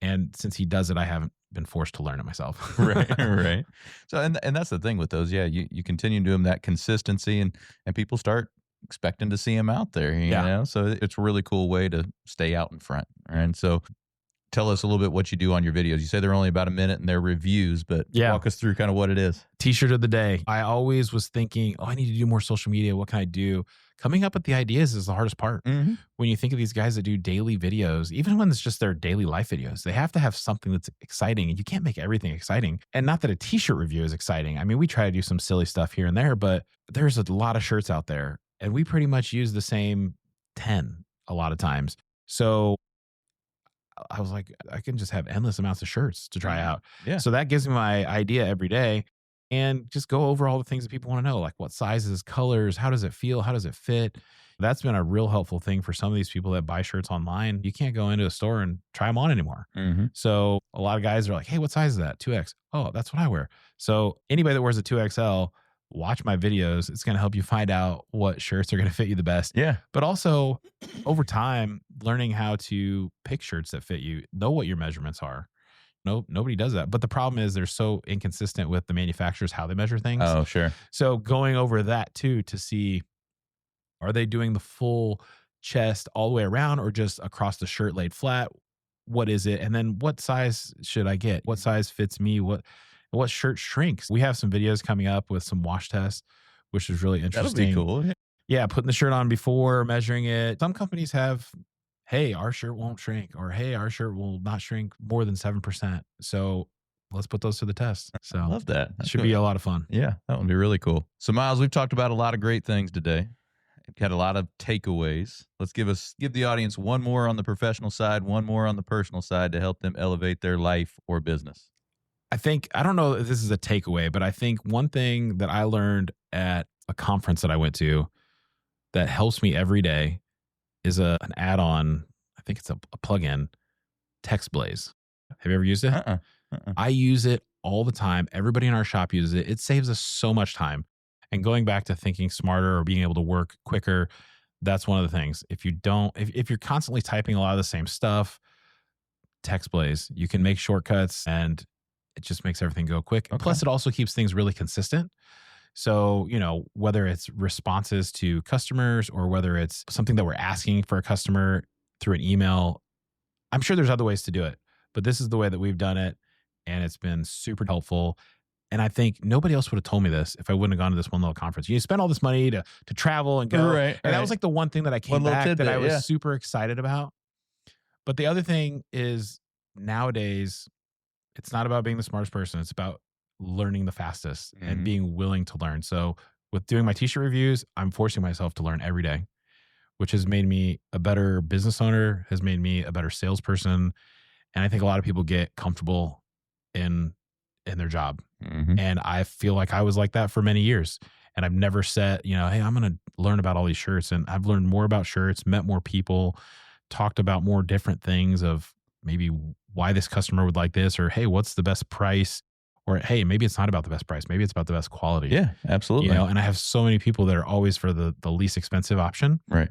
And since he does it, I haven't been forced to learn it myself. Right. So, and that's the thing with those. Yeah. You continue to do them, that consistency, and people start expecting to see them out there, you know? So it's a really cool way to stay out in front. And so tell us a little bit what you do on your videos. You say they're only about a minute and they're reviews, but walk us through kind of what it is. T-shirt of the day. I always was thinking, I need to do more social media. What can I do? Coming up with the ideas is the hardest part. When you think of these guys that do daily videos, even when it's just their daily life videos, they have to have something that's exciting, and you can't make everything exciting. And not that a t-shirt review is exciting. I mean, we try to do some silly stuff here and there, but there's a lot of shirts out there, and we pretty much use the same 10 a lot of times. So I was like, I can just have endless amounts of shirts to try out. Yeah. So that gives me my idea every day, and just go over all the things that people want to know, like what sizes, colors, how does it feel? How does it fit? That's been a real helpful thing for some of these people that buy shirts online. You can't go into a store and try them on anymore. So a lot of guys are like, hey, what size is that? 2X. Oh, that's what I wear. So anybody that wears a 2XL, watch my videos. It's going to help you find out what shirts are going to fit you the best. Yeah. But also over time, learning how to pick shirts that fit you, know what your measurements are. No, nobody does that. But the problem is they're so inconsistent with the manufacturers, how they measure things. Oh, sure. So going over that too, to see, are they doing the full chest all the way around or just across the shirt laid flat? What is it? And then what size should I get? What size fits me? What shirt shrinks? We have some videos coming up with some wash tests, which is really That'll interesting. be cool. Yeah, putting the shirt on before measuring it. Some companies have, hey, our shirt won't shrink, or hey, our shirt will not shrink more than 7%. So let's put those to the test. So I love that. Should be a lot of fun. Yeah, that would be really cool. So Miles, we've talked about a lot of great things today. We've got a lot of takeaways. Let's give the audience one more on the professional side, one more on the personal side to help them elevate their life or business. I don't know if this is a takeaway, but I think one thing that I learned at a conference that I went to that helps me every day is an add-on. I think it's a plugin, TextBlaze. Have you ever used it? I use it all the time. Everybody in our shop uses it. It saves us so much time. And going back to thinking smarter or being able to work quicker, that's one of the things. If you're constantly typing a lot of the same stuff, TextBlaze, you can make shortcuts and it just makes everything go quick. Okay. Plus, it also keeps things really consistent. So, whether it's responses to customers or whether it's something that we're asking for a customer through an email, I'm sure there's other ways to do it, but this is the way that we've done it. And it's been super helpful. And I think nobody else would have told me this if I wouldn't have gone to this one little conference. You spend all this money to travel and go. Right, and that was like the one thing that I came back that I was super excited about. But the other thing is nowadays, it's not about being the smartest person. It's about learning the fastest and being willing to learn. So with doing my t-shirt reviews, I'm forcing myself to learn every day, which has made me a better business owner, has made me a better salesperson. And I think a lot of people get comfortable in their job. And I feel like I was like that for many years. And I've never said, hey, I'm going to learn about all these shirts. And I've learned more about shirts, met more people, talked about more different things of maybe why this customer would like this, or, hey, what's the best price? Or, hey, maybe it's not about the best price. Maybe it's about the best quality. Yeah, absolutely. And I have so many people that are always for the least expensive option. Right.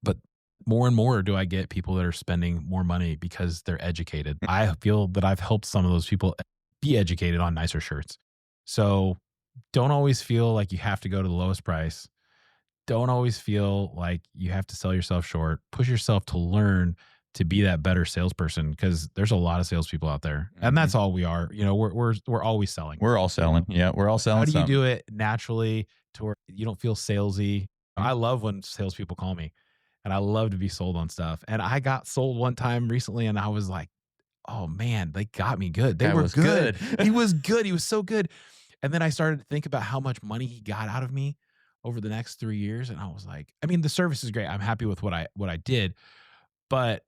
But more and more do I get people that are spending more money because they're educated. I feel that I've helped some of those people be educated on nicer shirts. So don't always feel like you have to go to the lowest price. Don't always feel like you have to sell yourself short. Push yourself to learn to be that better salesperson, because there's a lot of salespeople out there, and that's all we are. We're always selling. We're all selling. Yeah, we're all selling. How do you do it naturally to where you don't feel salesy? I love when salespeople call me, and I love to be sold on stuff. And I got sold one time recently, and I was like, "Oh man, they got me good. They were good. He was good. He was so good." And then I started to think about how much money he got out of me over the next 3 years, and I was like, I mean, the service is great. I'm happy with what I did, but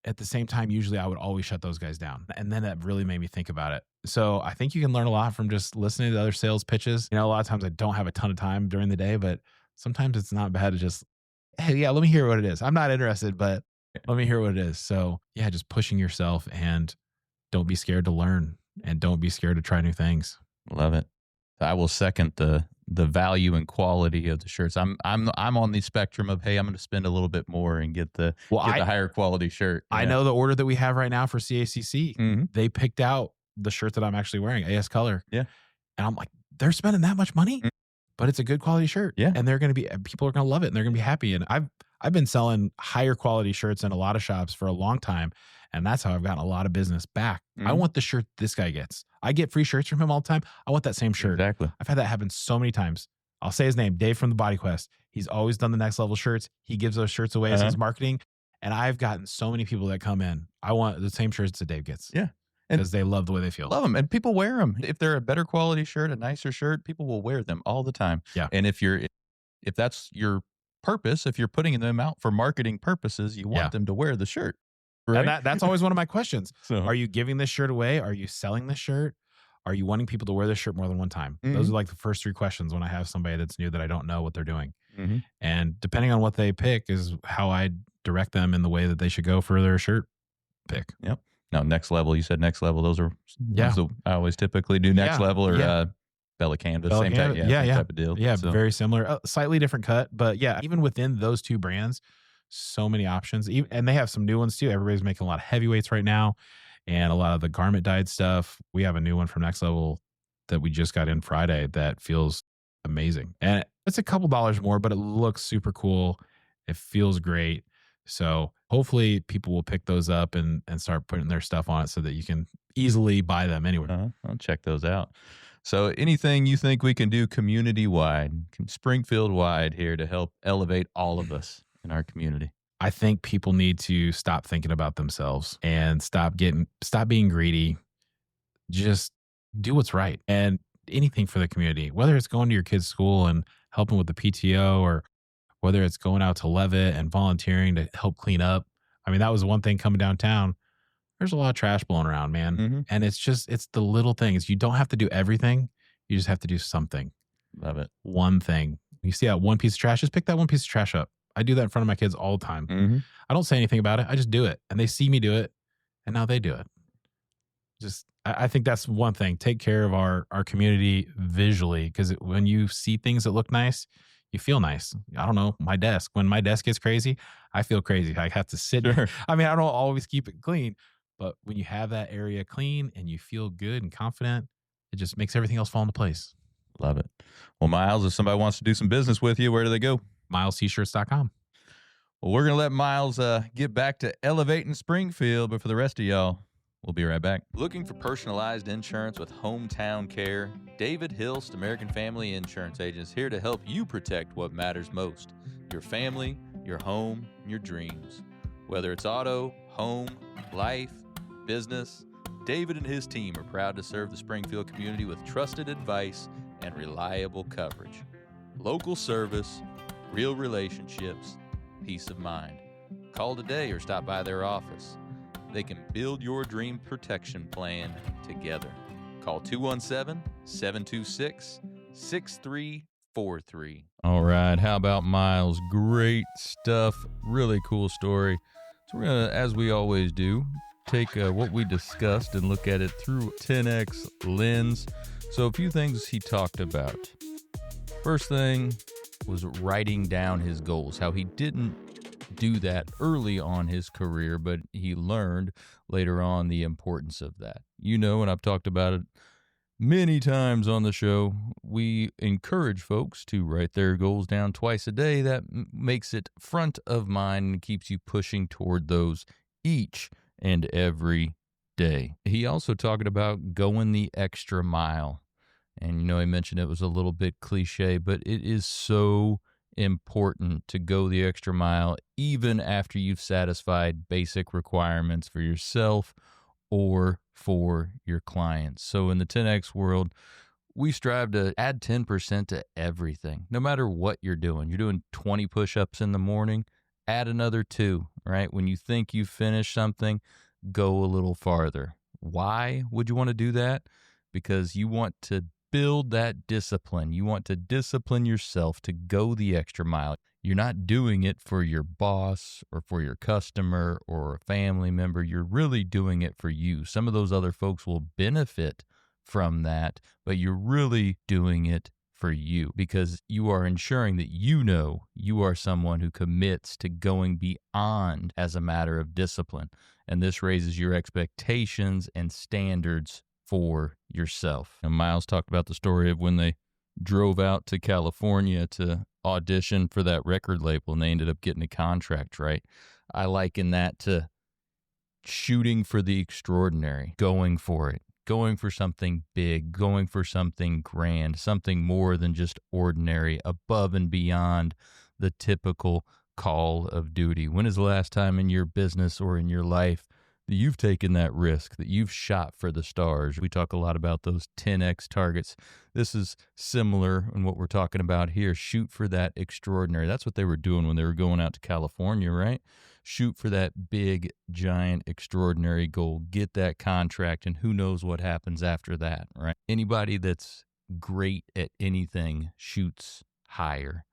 at the same time, usually I would always shut those guys down. And then that really made me think about it. So I think you can learn a lot from just listening to other sales pitches. A lot of times I don't have a ton of time during the day, but sometimes it's not bad to just, hey, yeah, let me hear what it is. I'm not interested, but let me hear what it is. So yeah, just pushing yourself, and don't be scared to learn, and don't be scared to try new things. Love it. I will second the value and quality of the shirts. I'm on the spectrum of, hey, I'm going to spend a little bit more and get the higher quality shirt. I know the order that we have right now for CACC. They picked out the shirt that I'm actually wearing, AS color. Yeah. And I'm like, they're spending that much money, but it's a good quality shirt. Yeah. And people are going to love it, and they're going to be happy. And I've been selling higher quality shirts in a lot of shops for a long time. And that's how I've gotten a lot of business back. I want the shirt this guy gets. I get free shirts from him all the time. I want that same shirt. Exactly. I've had that happen so many times. I'll say his name, Dave from the Body Quest. He's always done the next level shirts. He gives those shirts away as his marketing. And I've gotten so many people that come in. I want the same shirts that Dave gets. Yeah. Because they love the way they feel. Love them. And people wear them. If they're a better quality shirt, a nicer shirt, people will wear them all the time. Yeah. And if that's your purpose, if you're putting them out for marketing purposes, you want them to wear the shirt. Right? And that's always one of my questions. So, are you giving this shirt away? Are you selling this shirt? Are you wanting people to wear this shirt more than one time? Those are like the first 3 questions when I have somebody that's new that I don't know what they're doing. And depending on what they pick is how I direct them in the way that they should go for their shirt pick. Yep. Now, next level, you said next level. Those are I always typically do next level or Bella Canvas, Bella same type, Canvas, yeah, same yeah. type of deal. Yeah, So, very similar, slightly different cut, but yeah, even within those 2 brands, so many options, and they have some new ones too. Everybody's making a lot of heavyweights right now and a lot of the garment dyed stuff. We have a new one from Next Level that we just got in Friday that feels amazing. And it's a couple dollars more, but it looks super cool. It feels great. So hopefully people will pick those up and start putting their stuff on it so that you can easily buy them anywhere. I'll check those out. So anything you think we can do community-wide, Springfield-wide here to help elevate all of us in our community? I think people need to stop thinking about themselves and stop being greedy. Just do what's right and anything for the community, whether it's going to your kid's school and helping with the PTO or whether it's going out to Levitt and volunteering to help clean up. I mean, that was one thing coming downtown. There's a lot of trash blowing around, man. Mm-hmm. And it's the little things. You don't have to do everything. You just have to do something. Love it. One thing. You see that one piece of trash, just pick that one piece of trash up. I do that in front of my kids all the time. Mm-hmm. I don't say anything about it. I just do it. And they see me do it. And now they do it. I think that's one thing. Take care of our community visually, because when you see things that look nice, you feel nice. I don't know, my desk. When my desk gets crazy, I feel crazy. I have to sit. Sure. I mean, I don't always keep it clean, but when you have that area clean and you feel good and confident, it just makes everything else fall into place. Love it. Well, Miles, if somebody wants to do some business with you, where do they go? MilesT-shirts.com. Well, we're going to let Miles get back to elevating Springfield, but for the rest of y'all, we'll be right back. Looking for personalized insurance with hometown care? David Hilst, American Family Insurance Agent, is here to help you protect what matters most: your family, your home, and your dreams. Whether it's auto, home, life, business, David and his team are proud to serve the Springfield community with trusted advice and reliable coverage. Local service, real relationships, peace of mind. Call today or stop by their office. They can build your dream protection plan together. Call 217-726-6343. All right, how about Miles? Great stuff. Really cool story. So we're going to, as we always do, take what we discussed and look at it through 10X lens. So a few things he talked about. First thing was writing down his goals, how he didn't do that early on his career, but he learned later on the importance of that. You know, and I've talked about it many times on the show, we encourage folks to write their goals down twice a day. That makes it front of mind and keeps you pushing toward those each and every day. He also talked about going the extra mile. And, you know, he mentioned it was a little bit cliche, but it is so important to go the extra mile, even after you've satisfied basic requirements for yourself or for your clients. So in the 10X world, we strive to add 10% to everything, no matter what you're doing. You're doing 20 push-ups in the morning, add another 2, right? When you think you've finished something, go a little farther. Why would you want to do that? Because you want to build that discipline. You want to discipline yourself to go the extra mile. You're not doing it for your boss or for your customer or a family member. You're really doing it for you. Some of those other folks will benefit from that, but you're really doing it for you because you are ensuring that you know you are someone who commits to going beyond as a matter of discipline. And this raises your expectations and standards for yourself. And Miles talked about the story of when they drove out to California to audition for that record label and they ended up getting a contract, right? I liken that to shooting for the extraordinary, going for it, going for something big, going for something grand, something more than just ordinary, above and beyond the typical call of duty. When is the last time in your business or in your life that you've taken that risk, that you've shot for the stars? We talk a lot about those 10X targets. This is similar in what we're talking about here. Shoot for that extraordinary. That's what they were doing when they were going out to California, right? Shoot for that big, giant, extraordinary goal. Get that contract, and who knows what happens after that, right? Anybody that's great at anything shoots higher.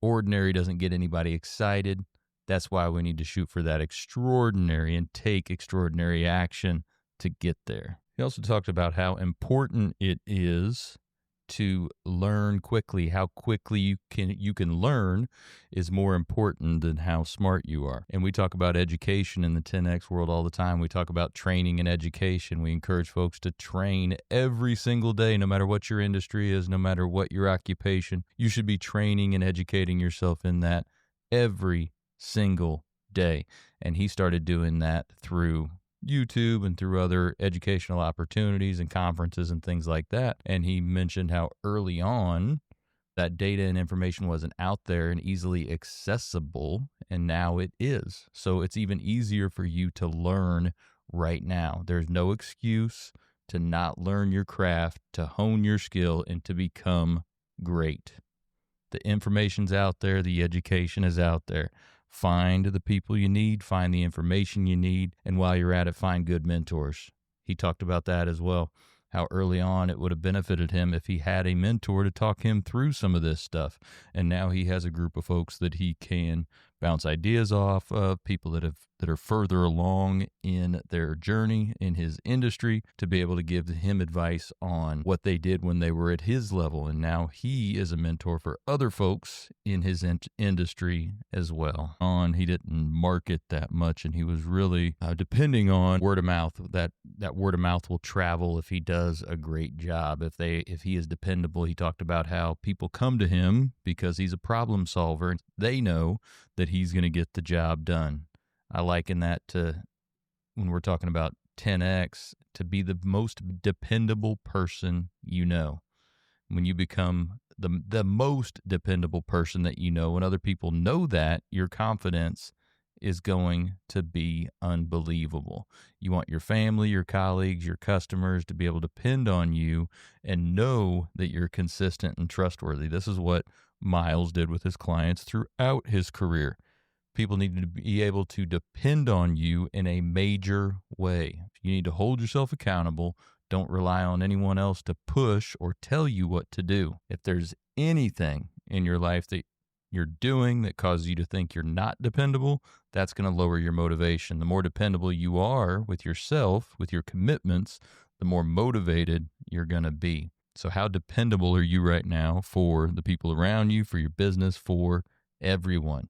Ordinary doesn't get anybody excited. That's why we need to shoot for that extraordinary and take extraordinary action to get there. He also talked about how important it is to learn quickly. How quickly you can learn is more important than how smart you are. And we talk about education in the 10X world all the time. We talk about training and education. We encourage folks to train every single day, no matter what your industry is, no matter what your occupation. You should be training and educating yourself in that every single day. And he started doing that through YouTube and through other educational opportunities and conferences and things like that. And he mentioned how early on that data and information wasn't out there and easily accessible, and now it is. So it's even easier for you to learn right now. There's no excuse to not learn your craft, to hone your skill, and to become great. The information's out there. The education is out there. Find the people you need, find the information you need, and while you're at it, find good mentors. He talked about that as well, how early on it would have benefited him if he had a mentor to talk him through some of this stuff. And now he has a group of folks that he can bounce ideas off of, people that are further along in their journey in his industry, to be able to give him advice on what they did when they were at his level. And now he is a mentor for other folks in his industry as well. He didn't market that much, and he was really depending on word of mouth. That word of mouth will travel if he does a great job. If he is dependable. He talked about how people come to him because he's a problem solver, and they know that he's going to get the job done. I liken that to, when we're talking about 10X, to be the most dependable person you know. When you become the most dependable person that you know, and other people know that, your confidence is going to be unbelievable. You want your family, your colleagues, your customers to be able to depend on you and know that you're consistent and trustworthy. This is what Miles did with his clients throughout his career. People need to be able to depend on you in a major way. You need to hold yourself accountable. Don't rely on anyone else to push or tell you what to do. If there's anything in your life that you're doing that causes you to think you're not dependable, that's going to lower your motivation. The more dependable you are with yourself, with your commitments, the more motivated you're going to be. So how dependable are you right now for the people around you, for your business, for everyone?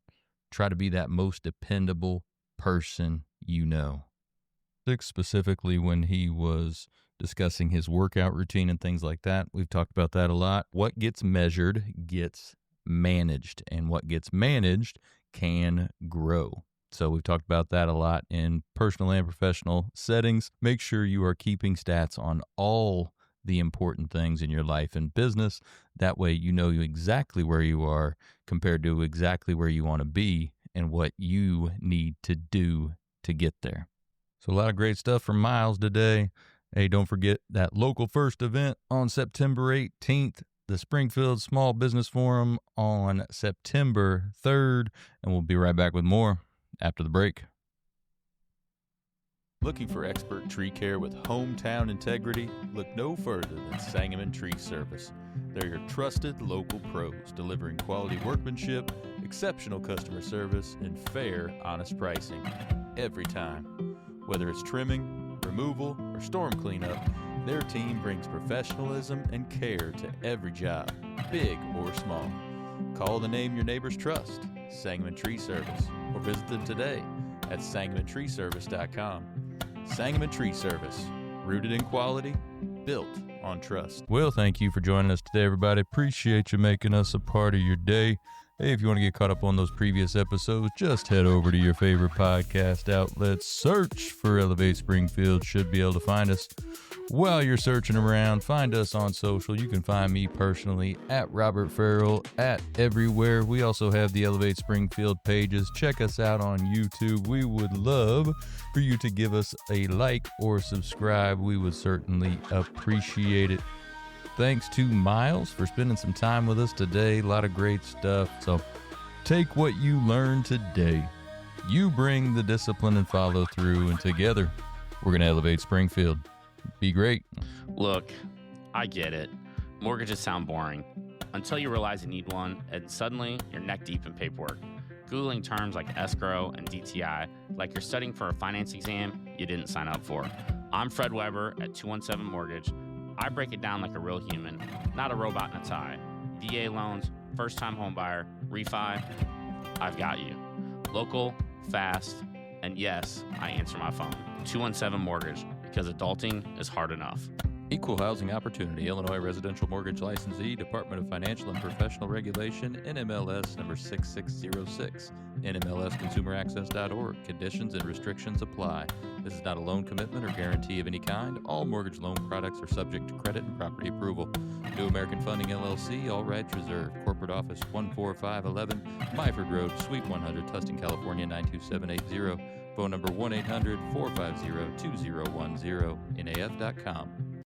Try to be that most dependable person you know. Specifically when he was discussing his workout routine and things like that, we've talked about that a lot. What gets measured gets managed, and what gets managed can grow. So we've talked about that a lot in personal and professional settings. Make sure you are keeping stats on all the important things in your life and business. That way you know exactly where you are compared to exactly where you want to be and what you need to do to get there. So a lot of great stuff from Miles today. Hey, don't forget that Local First event on September 18th, the Springfield Small Business Forum on September 3rd, and we'll be right back with more after the break. Looking for expert tree care with hometown integrity? Look no further than Sangamon Tree Service. They're your trusted local pros, delivering quality workmanship, exceptional customer service, and fair, honest pricing every time. Whether it's trimming, removal, or storm cleanup, their team brings professionalism and care to every job, big or small. Call the name your neighbors trust, Sangamon Tree Service, or visit them today at sangamontreeservice.com. Sangamon Tree Service, rooted in quality, built on trust. Well, thank you for joining us today, everybody. Appreciate you making us a part of your day. Hey, if you want to get caught up on those previous episodes, just head over to your favorite podcast outlet. Search for Elevate Springfield. Should be able to find us. While you're searching around, find us on social. You can find me personally at Robert Farrell at everywhere. We also have the Elevate Springfield pages. Check us out on YouTube. We would love for you to give us a like or subscribe. We would certainly appreciate it. Thanks to Miles for spending some time with us today. A lot of great stuff. So take what you learned today. You bring the discipline and follow through, and together we're going to elevate Springfield. Be great. Look, I get it. Mortgages sound boring until you realize you need one, and suddenly you're neck deep in paperwork. Googling terms like escrow and DTI like you're studying for a finance exam you didn't sign up for. I'm Fred Weber at 217 Mortgage. I break it down like a real human, not a robot in a tie. VA loans, first-time homebuyer, refi, I've got you. Local, fast, and yes, I answer my phone. 217 Mortgage, because adulting is hard enough. Equal Housing Opportunity, Illinois Residential Mortgage Licensee, Department of Financial and Professional Regulation, NMLS number 6606, NMLSConsumerAccess.org. Conditions and restrictions apply. This is not a loan commitment or guarantee of any kind. All mortgage loan products are subject to credit and property approval. New American Funding, LLC, all rights reserved. Corporate Office 14511, Myford Road, Suite 100, Tustin, California 92780. Phone number 1-800-450-2010, NAF.com.